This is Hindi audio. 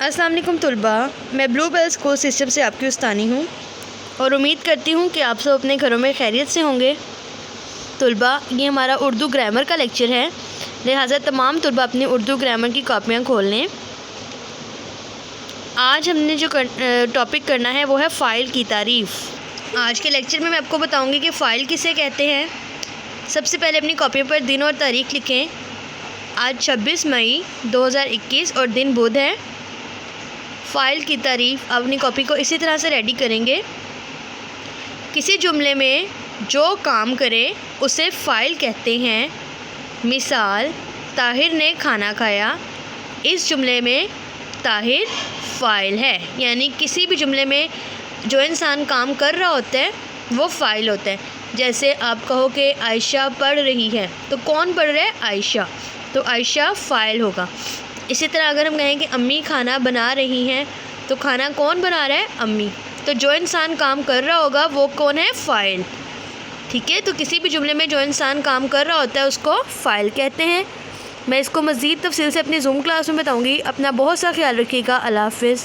अस्सलाम वालेकुम तलबा, मैं ब्लू बेल स्कूल सिस्टम से आपकी उस्तानी हूँ और उम्मीद करती हूँ कि आप सब अपने घरों में खैरियत से होंगे। तलबा, ये हमारा उर्दू ग्रामर का लेक्चर है, लिहाजा तमाम तलबा अपनी उर्दू ग्रामर की कापियाँ खोल लें। आज हमने जो टॉपिक करना है वो है फ़ाइल की तारीफ़। आज के लेक्चर में मैं आपको बताऊँगी कि फ़ाइल किसे कहते हैं। सबसे पहले अपनी कॉपियों पर दिन और तारीख़ लिखें। आज 26 मई 2021 और दिन बुध है। फ़ाइल की तारीफ़ अपनी कॉपी को इसी तरह से रेडी करेंगे। किसी जुमले में जो काम करे उसे फ़ाइल कहते हैं। मिसाल, ताहिर ने खाना खाया। इस जुमले में ताहिर फ़ाइल है, यानी किसी भी जुमले में जो इंसान काम कर रहा होता है वो फ़ाइल होता है। जैसे आप कहो कि आयशा पढ़ रही है, तो कौन पढ़ रहा है? आयशा, तो आयशा फ़ाइल होगा। इसी तरह अगर हम कहें कि अम्मी खाना बना रही हैं, तो खाना कौन बना रहा है? अम्मी, तो जो इंसान काम कर रहा होगा वो कौन है? फ़ाइल। ठीक है, तो किसी भी जुमले में जो इंसान काम कर रहा होता है उसको फ़ाइल कहते हैं। मैं इसको मज़ीद तफसील से अपनी ज़ूम क्लास में बताऊँगी। अपना बहुत सा ख्याल रखिएगा। अल्लाह हाफ़िज़।